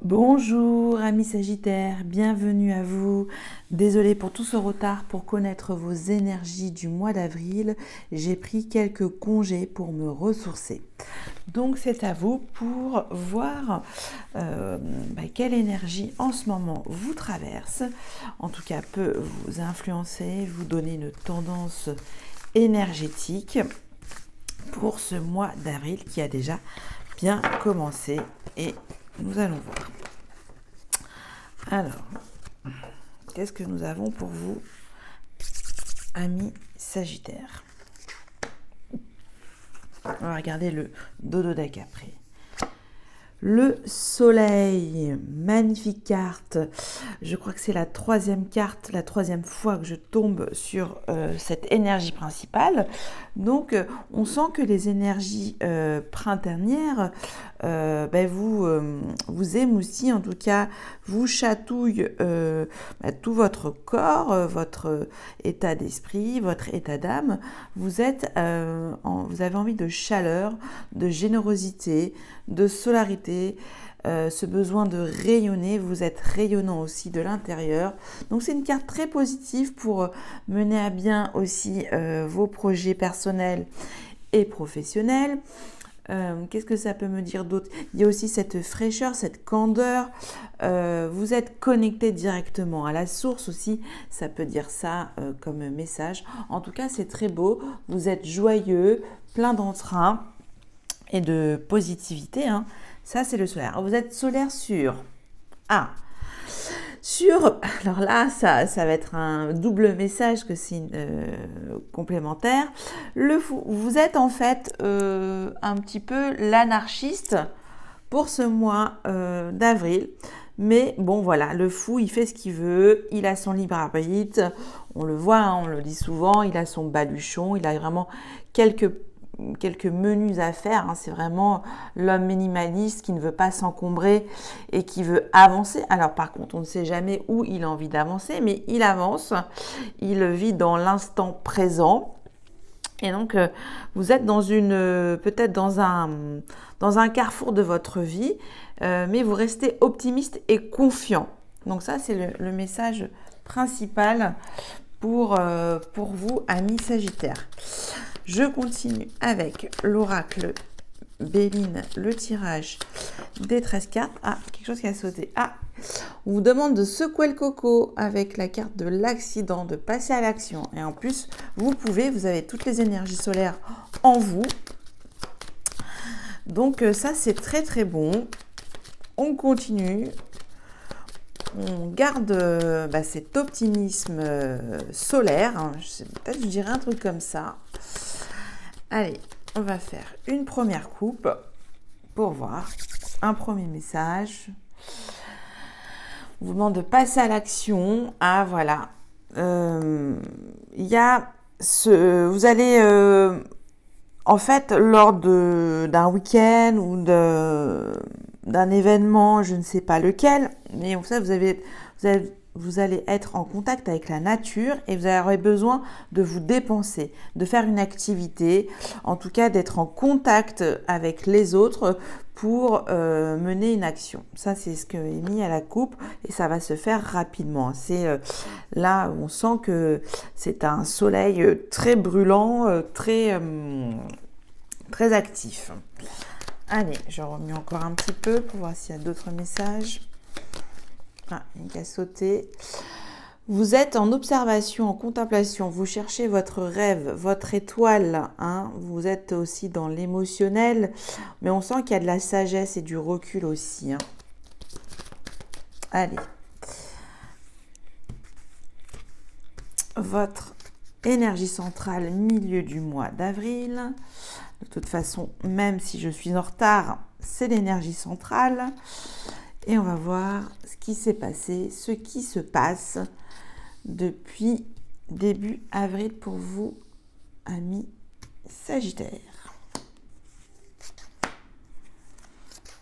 Bonjour amis Sagittaires, bienvenue à vous. Désolée pour tout ce retard pour connaître vos énergies du mois d'avril. J'ai pris quelques congés pour me ressourcer. Donc c'est à vous pour voir quelle énergie en ce moment vous traverse. En tout cas peut vous influencer, vous donner une tendance énergétique pour ce mois d'avril qui a déjà bien commencé et nous allons voir. Alors, qu'est-ce que nous avons pour vous, amis Sagittaires? On va regarder le dodo deck après. Le soleil, magnifique carte. Je crois que c'est la troisième carte, la troisième fois que je tombe sur cette énergie principale. Donc, on sent que les énergies printanières vous émoustillent, en tout cas, vous chatouillent tout votre corps, votre état d'esprit, votre état d'âme. Vous avez envie de chaleur, de générosité, de solarité, ce besoin de rayonner. Vous êtes rayonnant aussi de l'intérieur. Donc c'est une carte très positive pour mener à bien aussi vos projets personnels et professionnels. Qu'est-ce que ça peut me dire d'autre? Il y a aussi cette fraîcheur, cette candeur. Vous êtes connecté directement à la source aussi. Ça peut dire ça comme message. En tout cas, c'est très beau. Vous êtes joyeux, plein d'entrain et de positivité. Ça, c'est le solaire. Vous êtes solaire sur... alors là, ça va être un double message que c'est complémentaire. Le fou, vous êtes en fait un petit peu l'anarchiste pour ce mois d'avril. Mais bon, voilà, le fou, il fait ce qu'il veut, il a son libre arbitre, on le voit, on le dit souvent, il a son baluchon, il a vraiment quelques menus à faire. C'est vraiment l'homme minimaliste qui ne veut pas s'encombrer et qui veut avancer. Alors par contre, on ne sait jamais où il a envie d'avancer, mais il avance, il vit dans l'instant présent. Et donc, vous êtes peut-être dans un carrefour de votre vie, mais vous restez optimiste et confiant. Donc ça, c'est le message principal pour vous, amis Sagittaires. Je continue avec l'oracle Béline, le tirage des 13 cartes. Quelque chose qui a sauté. On vous demande de secouer le coco avec la carte de l'accident, de passer à l'action. Et en plus, vous avez toutes les énergies solaires en vous. Donc ça, c'est très très bon. On continue. On garde cet optimisme solaire. Peut-être je dirais un truc comme ça. Allez, on va faire une première coupe pour voir un premier message. On vous demande de passer à l'action. Voilà. Vous allez, en fait, lors d'un week-end ou d'un événement, je ne sais pas lequel, mais ça, vous allez être en contact avec la nature et vous aurez besoin de vous dépenser, de faire une activité, en tout cas d'être en contact avec les autres pour mener une action. Ça, c'est ce que est mis à la coupe et ça va se faire rapidement. C'est là où on sent que c'est un soleil très brûlant, très actif. Allez, je remets encore un petit peu pour voir s'il y a d'autres messages. Il y a sauté. Vous êtes en observation, en contemplation. Vous cherchez votre rêve, votre étoile. Vous êtes aussi dans l'émotionnel. Mais on sent qu'il y a de la sagesse et du recul aussi. Allez. Votre énergie centrale, milieu du mois d'avril. De toute façon, même si je suis en retard, c'est l'énergie centrale. Et on va voir ce qui s'est passé, ce qui se passe depuis début avril pour vous, amis Sagittaires.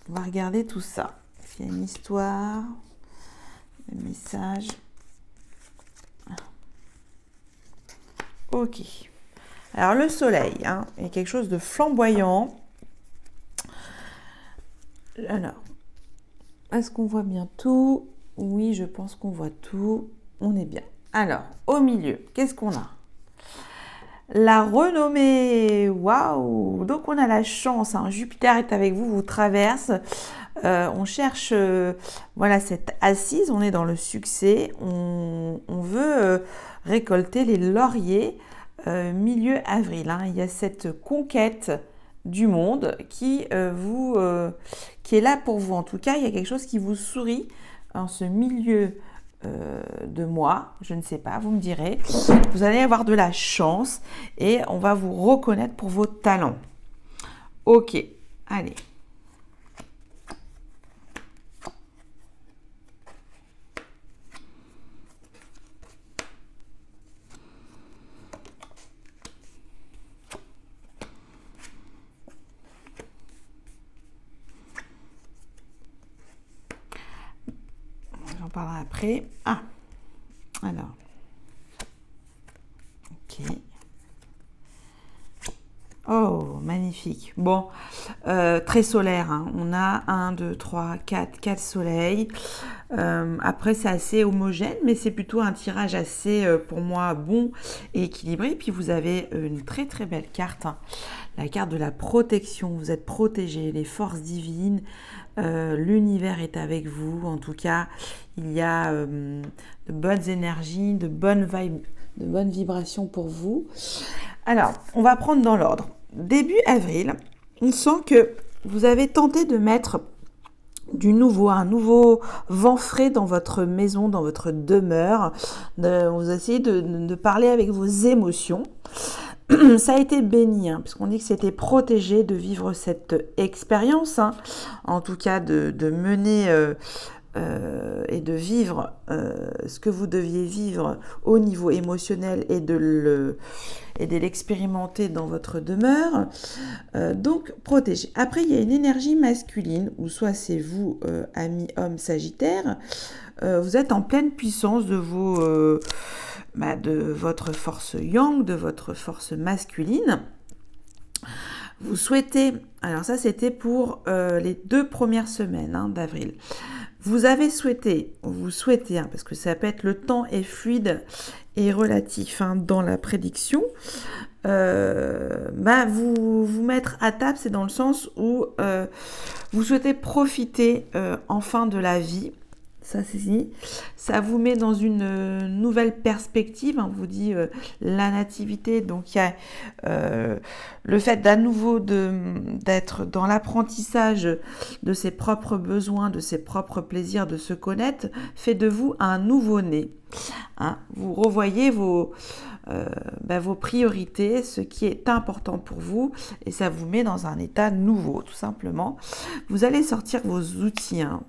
On va regarder tout ça. Il y a une histoire, un message. Ok. Alors le soleil, est quelque chose de flamboyant. Alors, Est-ce qu'on voit bien tout? Oui, je pense qu'on voit tout. On est bien. Alors, au milieu, qu'est-ce qu'on a? La renommée. Waouh! Donc, on a la chance. Hein. Jupiter est avec vous, vous traverse. On cherche voilà, cette assise. On est dans le succès. On veut récolter les lauriers milieu avril. Hein. Il y a cette conquête du monde qui est là pour vous. En tout cas, il y a quelque chose qui vous sourit en ce milieu de mois, je ne sais pas, vous me direz. Vous allez avoir de la chance et on va vous reconnaître pour vos talents. Ok, allez. J'en parlerai après. Ah, alors. Ok. Oh, magnifique. Bon, très solaire. Hein. On a 1, 2, 3, 4 soleils. Après, c'est assez homogène, mais c'est plutôt un tirage assez, pour moi, bon et équilibré. Puis, vous avez une très, très belle carte. Hein. La carte de la protection. Vous êtes protégé, les forces divines. L'univers est avec vous. En tout cas, il y a de bonnes énergies, de bonnes vibes, de bonnes vibrations pour vous. Alors, on va prendre dans l'ordre. Début avril, on sent que vous avez tenté de mettre un nouveau vent frais dans votre maison, dans votre demeure. Vous essayez de parler avec vos émotions. Ça a été béni, hein, puisqu'on dit que c'était protégé de vivre cette expérience, hein, en tout cas de mener et de vivre ce que vous deviez vivre au niveau émotionnel et de l'expérimenter dans votre demeure. Donc, protégé. Après, il y a une énergie masculine, ou soit c'est vous, ami homme sagittaire, vous êtes en pleine puissance de de votre force yang, de votre force masculine. Vous souhaitez, alors ça c'était pour les 2 premières semaines d'avril. Vous souhaitez, hein, parce que ça peut être le temps est fluide et relatif hein, dans la prédiction, vous mettre à table, c'est dans le sens où vous souhaitez profiter enfin de la vie. Ça vous met dans une nouvelle perspective, hein, on vous dit la nativité, donc il y a le fait d'à nouveau d'être dans l'apprentissage de ses propres besoins, de ses propres plaisirs, de se connaître, fait de vous un nouveau-né. Hein, vous revoyez vos priorités, ce qui est important pour vous, et ça vous met dans un état nouveau, tout simplement. Vous allez sortir vos outils, hein,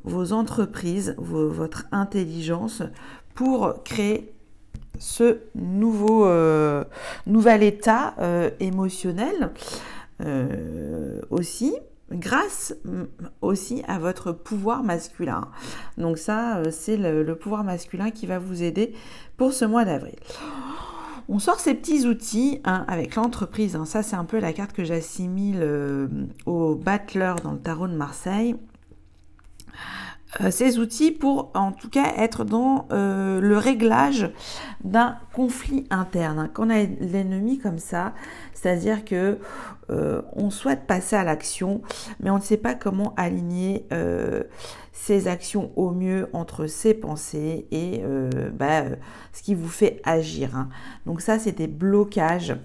vos entreprises, votre intelligence pour créer ce nouvel état émotionnel aussi, grâce aussi à votre pouvoir masculin. Donc ça, c'est le pouvoir masculin qui va vous aider pour ce mois d'avril. On sort ces petits outils hein, avec l'entreprise. Hein. Ça, c'est un peu la carte que j'assimile au battleur dans le tarot de Marseille. Ces outils pour en tout cas être dans le réglage d'un conflit interne. Hein. Quand on a l'ennemi comme ça, c'est-à-dire que on souhaite passer à l'action, mais on ne sait pas comment aligner ses actions au mieux entre ses pensées et ce qui vous fait agir. Hein. Donc ça, c'est des blocages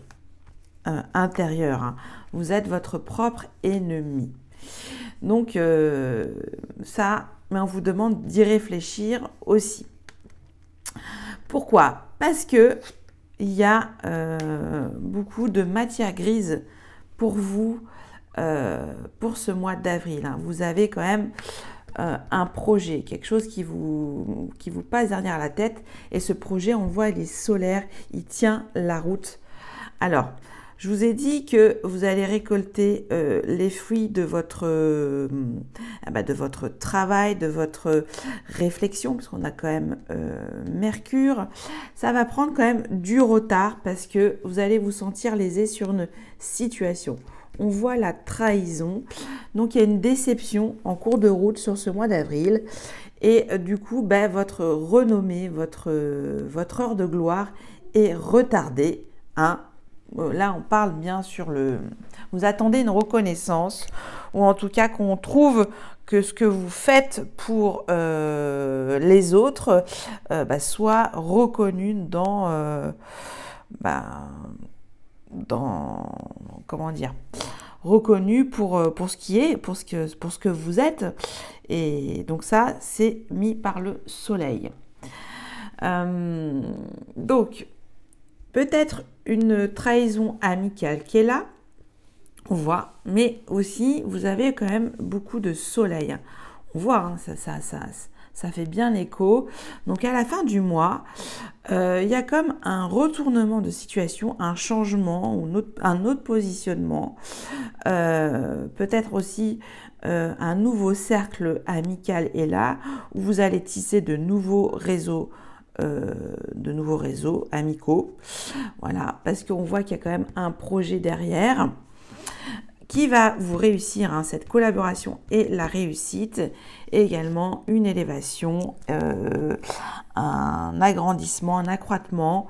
intérieurs. Hein. Vous êtes votre propre ennemi. Donc ça, mais on vous demande d'y réfléchir aussi. Pourquoi? Parce que il y a beaucoup de matière grise pour vous pour ce mois d'avril. Hein. Vous avez quand même un projet, quelque chose qui vous passe derrière la tête. Et ce projet, on le voit, il est solaire, il tient la route. Alors, je vous ai dit que vous allez récolter les fruits de votre travail, de votre réflexion, parce qu'on a quand même Mercure. Ça va prendre quand même du retard parce que vous allez vous sentir lésé sur une situation. on voit la trahison. Donc, il y a une déception en cours de route sur ce mois d'avril. Et du coup, ben, votre renommée, votre heure de gloire est retardée. Hein. Là, on parle bien sur le... Vous attendez une reconnaissance, ou en tout cas qu'on trouve que ce que vous faites pour les autres soit reconnu dans comment dire, reconnu pour ce qui est, pour ce que vous êtes. Et donc ça, c'est mis par le soleil. Donc, peut-être une trahison amicale qui est là, on voit, mais aussi, vous avez quand même beaucoup de soleil. On voit, hein, ça fait bien l'écho. Donc, à la fin du mois, il y a comme un retournement de situation, un changement, ou un autre positionnement. Peut-être aussi un nouveau cercle amical est là, où vous allez tisser de nouveaux réseaux amicaux. Voilà, parce qu'on voit qu'il y a quand même un projet derrière qui va vous réussir, hein, cette collaboration et la réussite, et également une élévation, un agrandissement, un accroissement,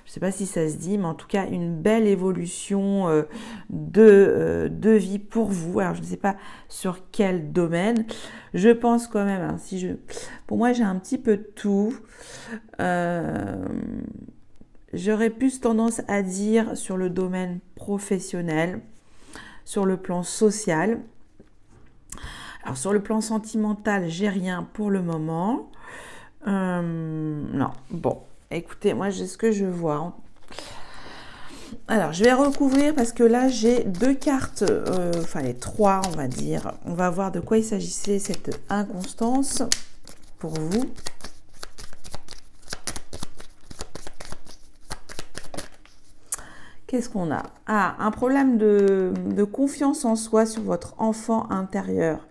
je ne sais pas si ça se dit, mais en tout cas une belle évolution de vie pour vous. Alors je ne sais pas sur quel domaine, je pense quand même, hein, pour moi j'ai un petit peu de tout. J'aurais plus tendance à dire sur le domaine professionnel, sur le plan social. Alors sur le plan sentimental, j'ai rien pour le moment. Non, bon, écoutez, moi j'ai ce que je vois. Alors je vais recouvrir parce que là j'ai deux cartes, enfin les trois on va dire. On va voir de quoi il s'agissait, cette inconstance pour vous. Qu'est-ce qu'on a? Ah, un problème de confiance en soi sur votre enfant intérieur.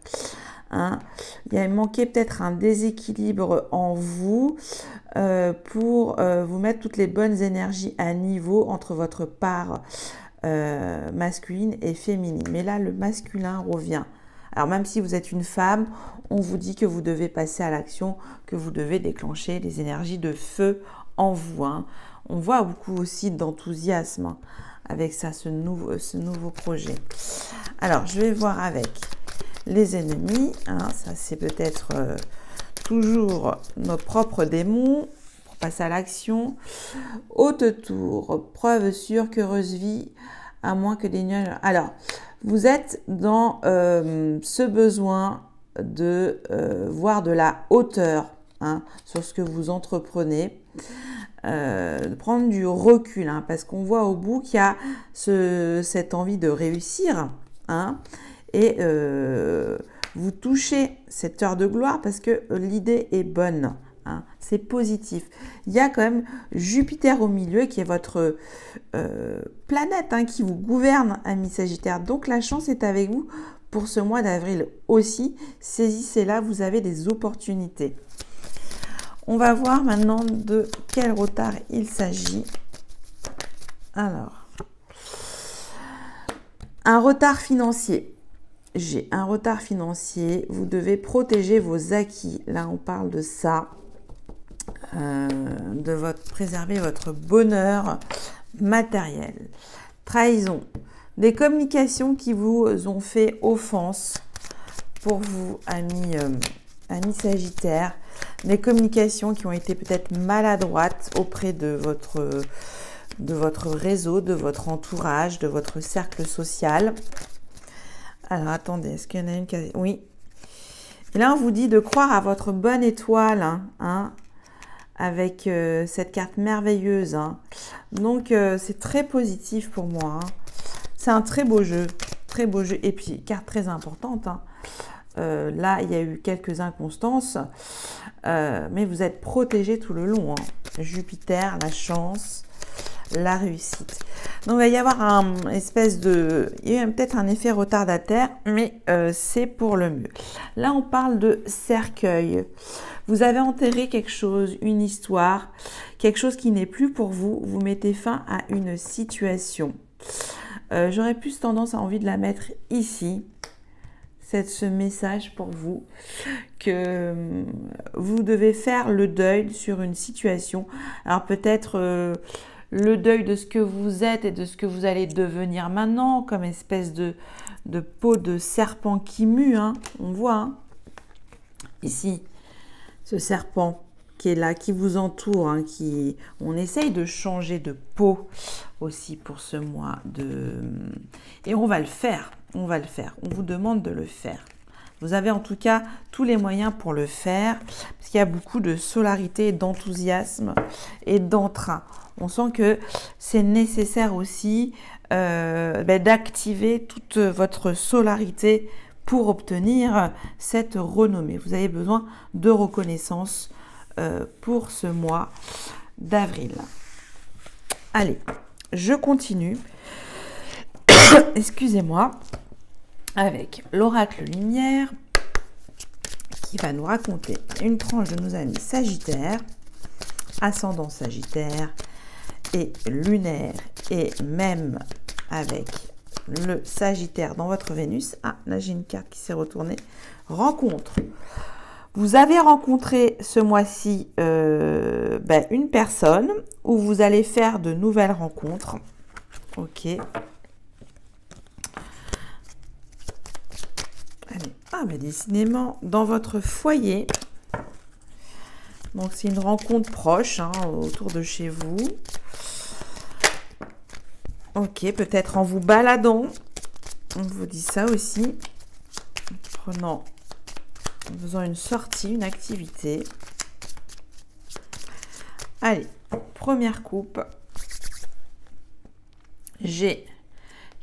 Hein. Il y a manqué peut-être un déséquilibre en vous pour vous mettre toutes les bonnes énergies à niveau entre votre part masculine et féminine. Mais là, le masculin revient. Alors même si vous êtes une femme, on vous dit que vous devez passer à l'action, que vous devez déclencher les énergies de feu en vous. Hein. On voit beaucoup aussi d'enthousiasme avec ça, ce nouveau projet. Alors, je vais voir avec les ennemis. Hein, ça, c'est peut-être toujours nos propres démons pour passer à l'action. Haute tour, preuve sûre qu'heureuse vie, à moins que des nuages... Alors, vous êtes dans ce besoin de voir de la hauteur, hein, sur ce que vous entreprenez. De prendre du recul, hein, parce qu'on voit au bout qu'il y a cette envie de réussir, hein, et vous touchez cette heure de gloire parce que l'idée est bonne, hein, c'est positif. Il y a quand même Jupiter au milieu qui est votre planète, hein, qui vous gouverne, ami Sagittaire, donc la chance est avec vous pour ce mois d'avril aussi. Saisissez-la, vous avez des opportunités. On va voir maintenant de quel retard il s'agit. Alors, un retard financier. J'ai un retard financier. Vous devez protéger vos acquis. Là, on parle de ça. Préserver votre bonheur matériel. Trahison. Des communications qui vous ont fait offense pour vous, amis Sagittaire. Des communications qui ont été peut-être maladroites auprès de votre réseau, de votre entourage, de votre cercle social. Alors, attendez, est-ce qu'il y en a une qui a... Oui. Et là, on vous dit de croire à votre bonne étoile, hein, avec cette carte merveilleuse. Hein. Donc, c'est très positif pour moi. Hein. C'est un très beau jeu. Très beau jeu. Et puis, carte très importante, hein. Là, il y a eu quelques inconstances, mais vous êtes protégé tout le long. Hein. Jupiter, la chance, la réussite. Donc, il va y avoir il y a peut-être un effet retardataire, mais c'est pour le mieux. Là, on parle de cercueil. Vous avez enterré quelque chose, une histoire, quelque chose qui n'est plus pour vous. Vous mettez fin à une situation. J'aurais plus tendance à envie de la mettre ici. Ce message pour vous, que vous devez faire le deuil sur une situation. Alors peut-être le deuil de ce que vous êtes et de ce que vous allez devenir maintenant, comme espèce de peau de serpent qui mue, hein, on voit, hein. Ici, ce serpent qui est là, qui vous entoure, hein, on essaye de changer de peau aussi pour ce mois et on va le faire. On va le faire. On vous demande de le faire. Vous avez en tout cas tous les moyens pour le faire parce qu'il y a beaucoup de solarité, d'enthousiasme et d'entrain. On sent que c'est nécessaire aussi d'activer toute votre solarité pour obtenir cette renommée. Vous avez besoin de reconnaissance pour ce mois d'avril. Allez, je continue. Excusez-moi, avec l'oracle lumière qui va nous raconter une tranche de nos amis Sagittaires, ascendant Sagittaire et lunaire, et même avec le Sagittaire dans votre Vénus. Ah, là j'ai une carte qui s'est retournée. Rencontre. Vous avez rencontré ce mois-ci une personne où vous allez faire de nouvelles rencontres. Ok. Allez. Ah, mais décidément, dans votre foyer. Donc, c'est une rencontre proche, hein, autour de chez vous. Ok, peut-être en vous baladant. On vous dit ça aussi. En faisant une sortie, une activité. Allez, première coupe. J'ai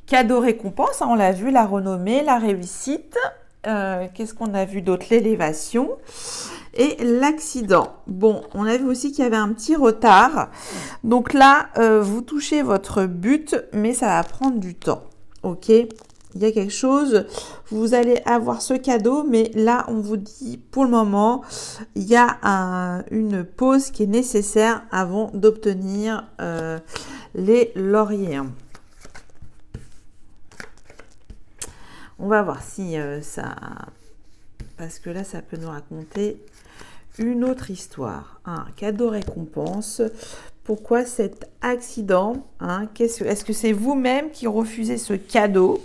cadeau récompense, hein, on l'a vu, la renommée, la réussite. Qu'est-ce qu'on a vu d'autre? L'élévation et l'accident. Bon, on a vu aussi qu'il y avait un petit retard. Donc là, vous touchez votre but, mais ça va prendre du temps. Ok? Il y a quelque chose, vous allez avoir ce cadeau, mais là, on vous dit, pour le moment, il y a une pause qui est nécessaire avant d'obtenir les lauriers. On va voir si ça... Parce que là, ça peut nous raconter une autre histoire. Un cadeau récompense. Pourquoi cet accident, hein? Est-ce que c'est vous-même qui refusez ce cadeau?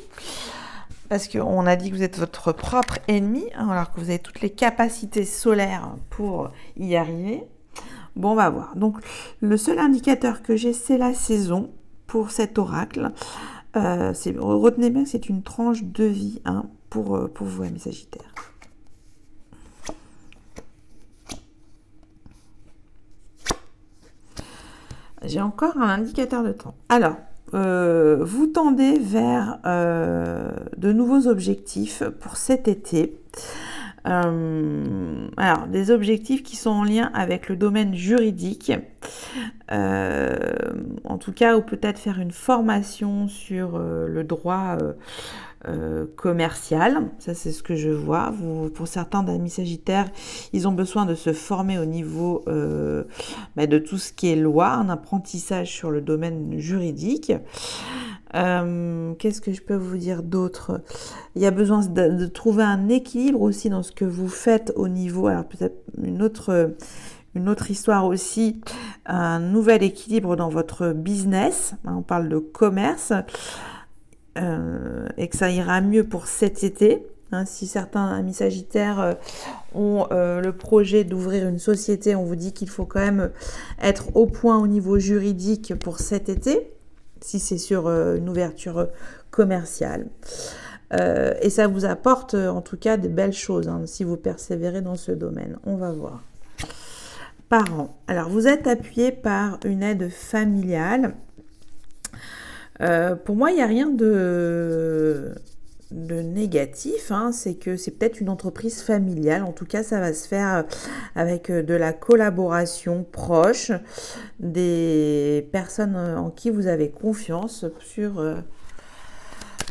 Parce qu'on a dit que vous êtes votre propre ennemi, hein, alors que vous avez toutes les capacités solaires pour y arriver. Bon, on va voir. Donc, le seul indicateur que j'ai, c'est la saison pour cet oracle. Retenez bien que c'est une tranche de vie, hein, pour vous, amis Sagittaires. J'ai encore un indicateur de temps. Alors, vous tendez vers de nouveaux objectifs pour cet été. Alors, des objectifs qui sont en lien avec le domaine juridique. En tout cas, ou peut-être faire une formation sur le droit commercial. Ça, c'est ce que je vois. Pour certains d'amis Sagittaires, ils ont besoin de se former au niveau de tout ce qui est loi, un apprentissage sur le domaine juridique. Qu'est-ce que je peux vous dire d'autre? Il y a besoin de trouver un équilibre aussi dans ce que vous faites au niveau, alors peut-être une autre histoire aussi, un nouvel équilibre dans votre business. On parle de commerce et que ça ira mieux pour cet été. Hein, si certains amis Sagittaires ont le projet d'ouvrir une société, on vous dit qu'il faut quand même être au point au niveau juridique pour cet été, si c'est sur une ouverture commerciale. Et ça vous apporte en tout cas de belles choses, hein, si vous persévérez dans ce domaine. On va voir. Parents. Alors, vous êtes appuyé par une aide familiale. Pour moi, il n'y a rien de négatif, hein. C'est que c'est peut-être une entreprise familiale. En tout cas, ça va se faire avec de la collaboration proche, des personnes en qui vous avez confiance sur...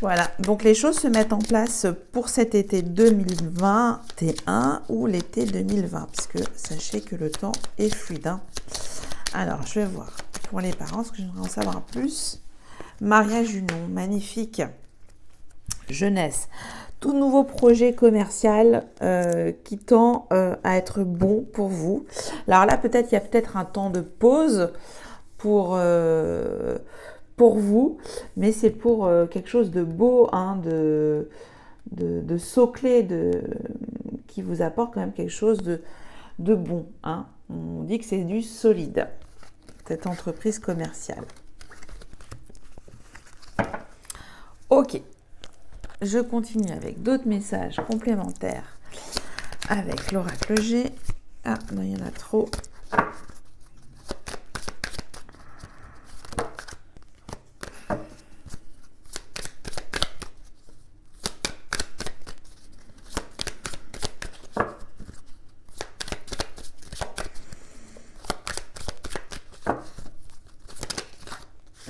Voilà, donc les choses se mettent en place pour cet été 2021 ou l'été 2020, parce que sachez que le temps est fluide, hein. Alors, je vais voir pour les parents, parce que j'aimerais en savoir plus. Mariage, union, magnifique. Jeunesse. Tout nouveau projet commercial qui tend à être bon pour vous. Alors là, peut-être, il y a peut-être un temps de pause pour vous, mais c'est pour quelque chose de beau, hein, de saut-clé, qui vous apporte quand même quelque chose de bon. Hein. On dit que c'est du solide, cette entreprise commerciale. Ok. Je continue avec d'autres messages complémentaires avec l'oracle G. Ah, non, il y en a trop.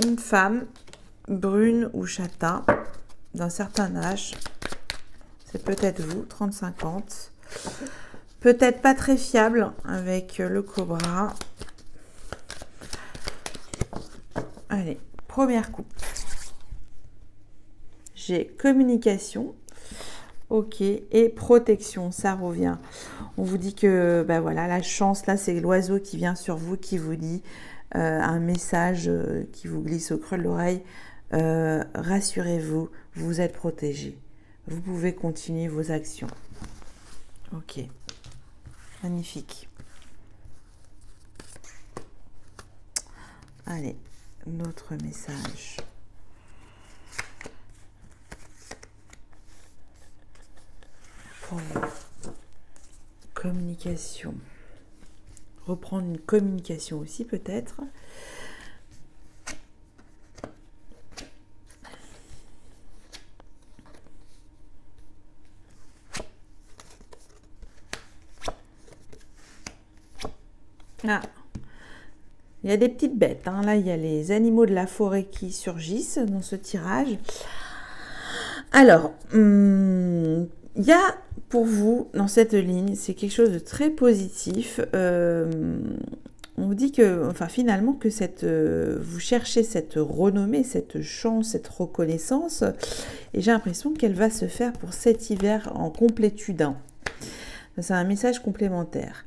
Une femme brune ou châtain d'un certain âge, c'est peut-être vous, 30-50, peut-être pas très fiable avec le cobra. Allez, première coupe. J'ai communication, ok, et protection, ça revient. On vous dit que, ben voilà, la chance, là, c'est l'oiseau qui vient sur vous, qui vous dit un message qui vous glisse au creux de l'oreille. Rassurez-vous, vous êtes protégé. Vous pouvez continuer vos actions. Ok. Magnifique. Allez, notre message. Pour communication. Reprendre une communication aussi peut-être. Ah, il y a des petites bêtes. Hein. Là, il y a les animaux de la forêt qui surgissent dans ce tirage. Alors, il y a pour vous, dans cette ligne, c'est quelque chose de très positif. On vous dit que, enfin, finalement, que vous cherchez cette renommée, cette chance, cette reconnaissance. Et j'ai l'impression qu'elle va se faire pour cet hiver en complétude. C'est un message complémentaire.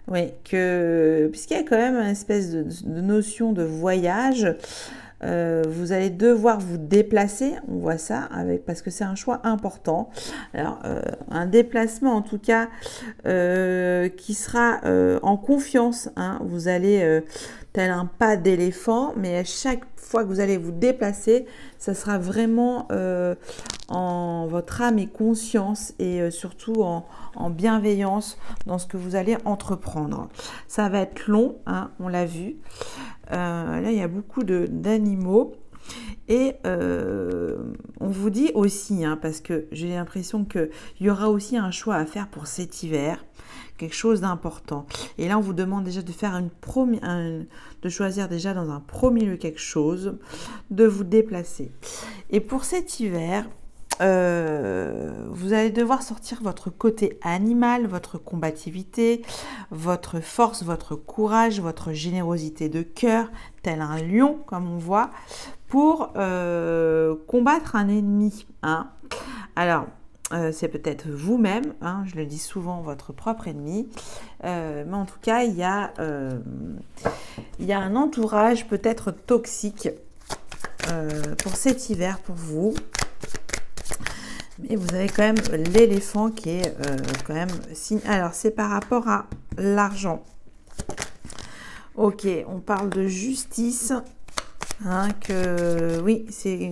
Oui, puisqu'il y a quand même une espèce de notion de voyage, vous allez devoir vous déplacer, on voit ça, parce que c'est un choix important. Alors, un déplacement en tout cas qui sera en confiance. Hein, vous allez, tel un pas d'éléphant, mais à chaque fois que vous allez vous déplacer, ça sera vraiment en votre âme et conscience et surtout en bienveillance dans ce que vous allez entreprendre. Ça va être long, hein, on l'a vu. Là, il y a beaucoup d'animaux. Et on vous dit aussi, hein, parce que j'ai l'impression qu'il y aura aussi un choix à faire pour cet hiver, quelque chose d'important. Et là, on vous demande déjà de faire de choisir déjà dans un premier lieu quelque chose, de vous déplacer. Et pour cet hiver, vous allez devoir sortir votre côté animal, votre combativité, votre force, votre courage, votre générosité de cœur, tel un lion, comme on voit, pour combattre un ennemi. Hein. Alors, c'est peut-être vous-même, hein, je le dis souvent, votre propre ennemi, mais en tout cas, il y a un entourage peut-être toxique pour cet hiver, pour vous. Mais vous avez quand même l'éléphant qui est quand même signe. Alors, c'est par rapport à l'argent. Ok, on parle de justice. Hein, oui, c'est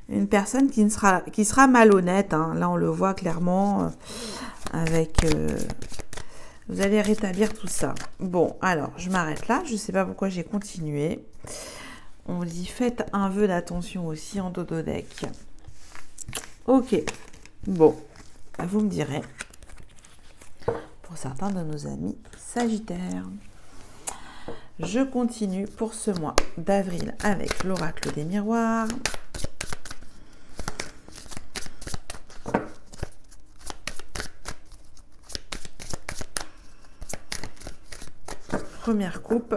une personne qui sera malhonnête. Hein. Là, on le voit clairement avec... vous allez rétablir tout ça. Bon, alors, je m'arrête là. Je ne sais pas pourquoi j'ai continué. On dit, faites un vœu d'attention aussi en dodo deck. Ok, bon, vous me direz, pour certains de nos amis Sagittaires. Je continue pour ce mois d'avril avec l'oracle des miroirs. Première coupe.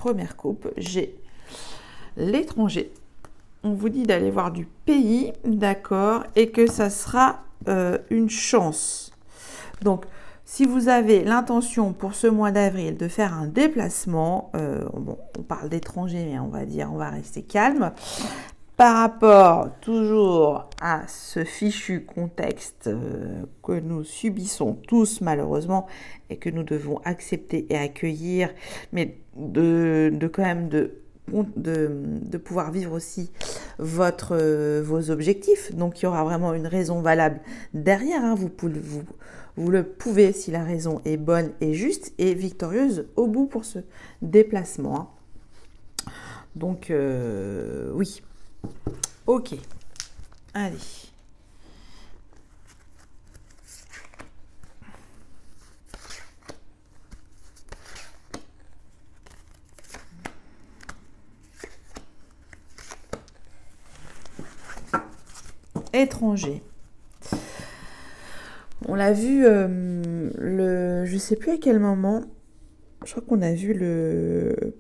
première coupe, j'ai l'étranger. On vous dit d'aller voir du pays, d'accord, et que ça sera une chance. Donc, si vous avez l'intention pour ce mois d'avril de faire un déplacement, bon, on parle d'étranger, mais on va rester calme. Par rapport toujours à ce fichu contexte que nous subissons tous malheureusement et que nous devons accepter et accueillir, mais de quand même de pouvoir vivre aussi vos objectifs. Donc il y aura vraiment une raison valable derrière, hein. Vous le pouvez si la raison est bonne et juste et victorieuse au bout pour ce déplacement, hein. Donc oui. Ok, allez. Étranger. On l'a vu, je sais plus à quel moment, je crois qu'on a vu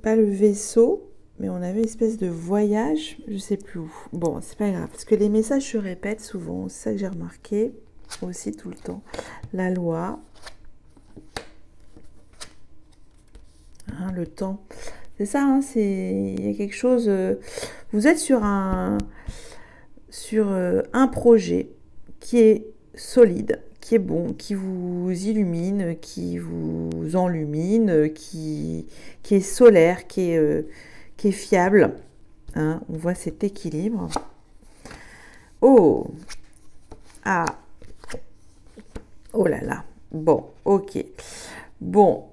pas le vaisseau, mais on avait une espèce de voyage, je sais plus où. Bon, c'est pas grave, parce que les messages se répètent souvent, c'est ça que j'ai remarqué aussi tout le temps. La loi, hein, le temps, c'est ça, hein, il y a quelque chose, vous êtes sur un projet qui est solide, qui est bon, qui vous illumine, qui vous enlumine, qui est solaire, qui est fiable, hein, on voit cet équilibre. Oh, ah, oh là là, bon, ok, bon,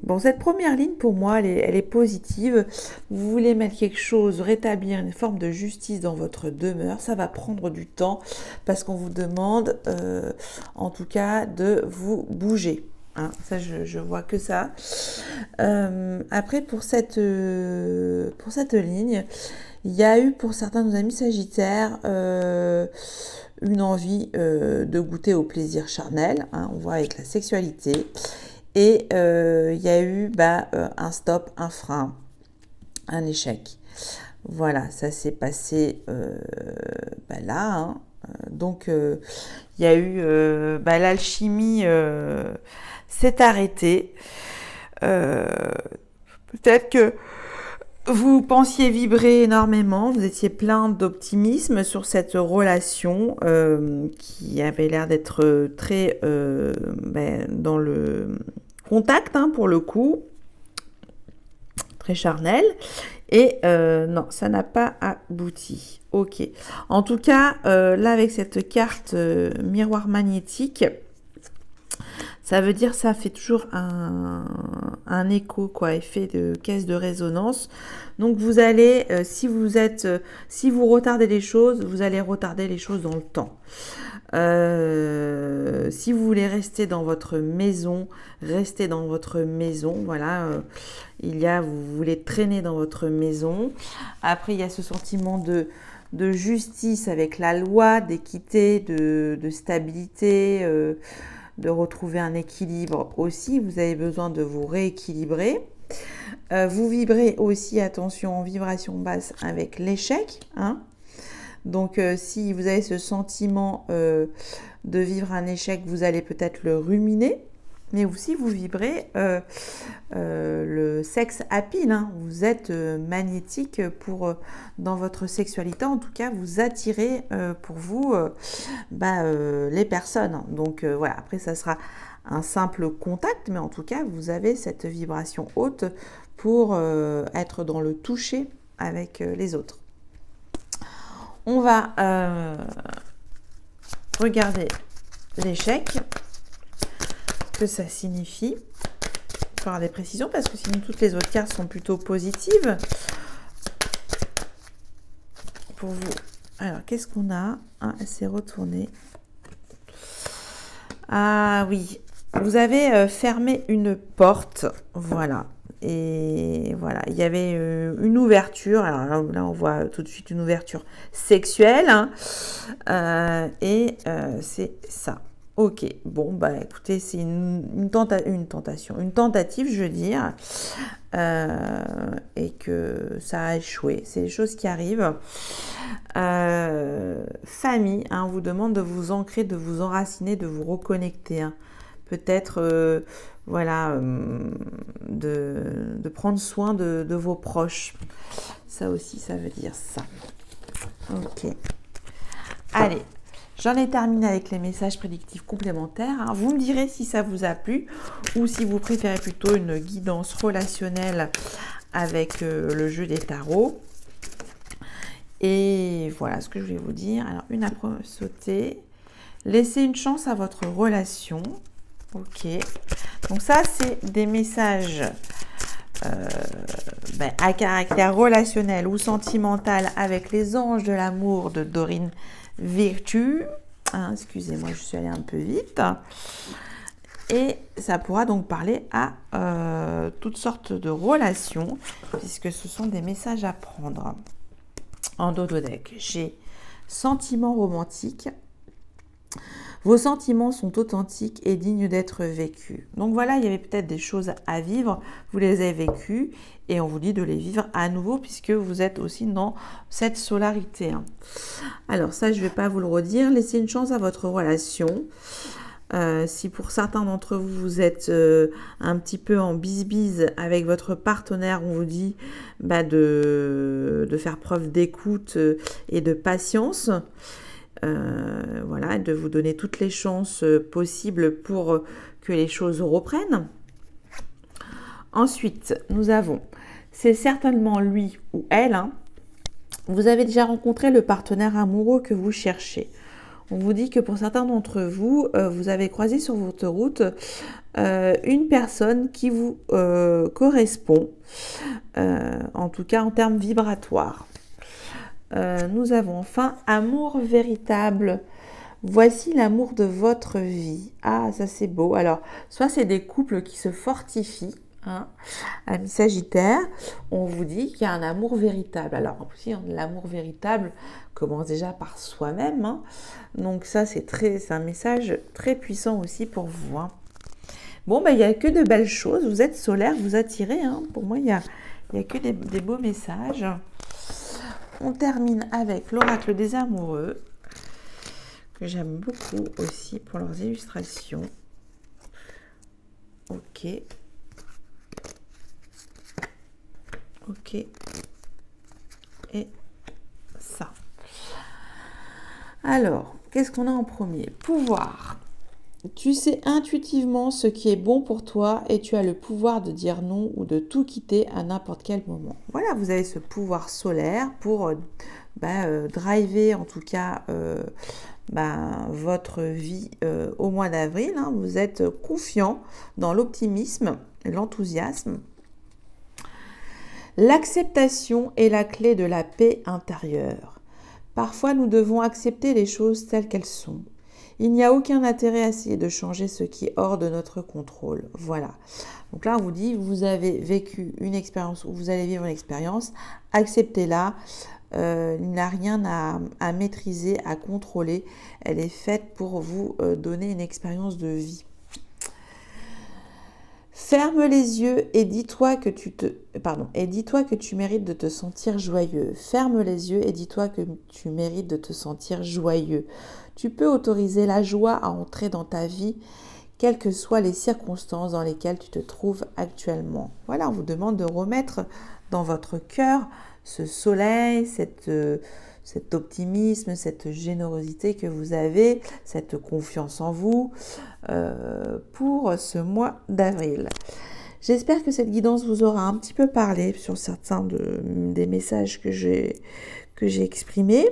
bon, cette première ligne pour moi, elle est positive. Vous voulez mettre quelque chose, rétablir une forme de justice dans votre demeure, ça va prendre du temps parce qu'on vous demande, en tout cas, de vous bouger. Hein, ça, je vois que ça. Après, pour cette ligne, il y a eu pour certains de nos amis sagittaires une envie de goûter au plaisir charnel. Hein, on voit avec la sexualité. Et il y a eu un stop, un frein, un échec. Voilà, ça s'est passé là. Hein. Donc, il y a eu l'alchimie s'est arrêtée. Peut-être que vous pensiez vibrer énormément, vous étiez plein d'optimisme sur cette relation qui avait l'air d'être très dans le contact, hein, pour le coup, très charnel. Et non, ça n'a pas abouti. Ok. En tout cas, là, avec cette carte miroir magnétique, ça veut dire, ça fait toujours un écho, quoi, effet de caisse de résonance. Donc, vous allez, si vous retardez les choses, vous allez retarder les choses dans le temps. Si vous voulez rester dans votre maison, restez dans votre maison. Voilà, vous voulez traîner dans votre maison. Après, il y a ce sentiment de justice avec la loi, d'équité, de stabilité, de retrouver un équilibre aussi. Vous avez besoin de vous rééquilibrer. Vous vibrez aussi, attention, en vibration basse avec l'échec, hein. Donc, si vous avez ce sentiment de vivre un échec, vous allez peut-être le ruminer. Mais aussi, vous vibrez le sexe happy, hein. Vous êtes magnétique dans votre sexualité. En tout cas, vous attirez pour vous les personnes. Donc, voilà. Après, ça sera un simple contact. Mais en tout cas, vous avez cette vibration haute pour être dans le toucher avec les autres. On va regarder l'échec, ce que ça signifie, pour avoir des précisions, parce que sinon toutes les autres cartes sont plutôt positives. Pour vous. Alors, qu'est-ce qu'on a? Ah, elle s'est retournée. Ah oui, vous avez fermé une porte, voilà. Et voilà, il y avait une ouverture. Alors là, on voit tout de suite une ouverture sexuelle, hein. Et c'est ça. Ok, bon, bah écoutez, c'est une tentative, je veux dire, et que ça a échoué. C'est des choses qui arrivent. Famille, hein, on vous demande de vous ancrer, de vous enraciner, de vous reconnecter, hein. Peut-être, voilà, de prendre soin de vos proches. Ça aussi, ça veut dire ça. Ok. Allez. J'en ai terminé avec les messages prédictifs complémentaires, hein. Vous me direz si ça vous a plu ou si vous préférez plutôt une guidance relationnelle avec le jeu des tarots. Et voilà ce que je voulais vous dire. Alors, une approche sautée. Laissez une chance à votre relation. Ok. Donc ça, c'est des messages à caractère relationnel ou sentimental avec les anges de l'amour de Dorine Virtue. Hein, excusez-moi, je suis allée un peu vite. Et ça pourra donc parler à toutes sortes de relations, puisque ce sont des messages à prendre. En dos de deck, j'ai sentiments romantiques. Vos sentiments sont authentiques et dignes d'être vécus. Donc voilà, il y avait peut-être des choses à vivre, vous les avez vécues et on vous dit de les vivre à nouveau puisque vous êtes aussi dans cette solarité. Alors ça, je ne vais pas vous le redire. Laissez une chance à votre relation. Si pour certains d'entre vous, vous êtes un petit peu en bise-bise avec votre partenaire, on vous dit de faire preuve d'écoute et de patience. Voilà, de vous donner toutes les chances possibles pour que les choses reprennent. Ensuite, nous avons, c'est certainement lui ou elle, hein, vous avez déjà rencontré le partenaire amoureux que vous cherchez. On vous dit que pour certains d'entre vous, vous avez croisé sur votre route une personne qui vous correspond, en tout cas en termes vibratoires. Nous avons enfin amour véritable. Voici l'amour de votre vie. Ah, ça c'est beau. Alors, soit c'est des couples qui se fortifient, hein, Amis Sagittaire, on vous dit qu'il y a un amour véritable. Alors, en plus, l'amour véritable commence déjà par soi-même, hein. Donc ça, c'est un message très puissant aussi pour vous, hein. Bon, il n'y a que de belles choses. Vous êtes solaire, vous attirez, hein. Pour moi, il n'y a que des beaux messages. On termine avec l'oracle des amoureux, que j'aime beaucoup aussi pour leurs illustrations. Ok. Ok. Et ça. Alors, qu'est-ce qu'on a en premier? Pouvoir. Tu sais intuitivement ce qui est bon pour toi et tu as le pouvoir de dire non ou de tout quitter à n'importe quel moment. Voilà, vous avez ce pouvoir solaire pour driver en tout cas votre vie au mois d'avril, hein. Vous êtes confiant dans l'optimisme et l'enthousiasme. L'acceptation est la clé de la paix intérieure. Parfois, nous devons accepter les choses telles qu'elles sont. Il n'y a aucun intérêt à essayer de changer ce qui est hors de notre contrôle. Voilà. Donc là, on vous dit, vous avez vécu une expérience ou vous allez vivre une expérience, acceptez-la. Il n'y a rien à maîtriser, à contrôler. Elle est faite pour vous donner une expérience de vie. Ferme les yeux et dis-toi que tu mérites de te sentir joyeux. Ferme les yeux et dis-toi que tu mérites de te sentir joyeux. Tu peux autoriser la joie à entrer dans ta vie, quelles que soient les circonstances dans lesquelles tu te trouves actuellement. Voilà, on vous demande de remettre dans votre cœur ce soleil, cet optimisme, cette générosité que vous avez, cette confiance en vous pour ce mois d'avril. J'espère que cette guidance vous aura un petit peu parlé sur certains des messages que j'ai exprimés.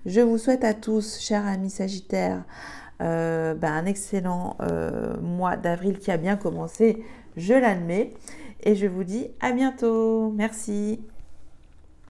Je vous souhaite à tous, chers amis Sagittaires, un excellent mois d'avril qui a bien commencé, je l'admets. Et je vous dis à bientôt. Merci.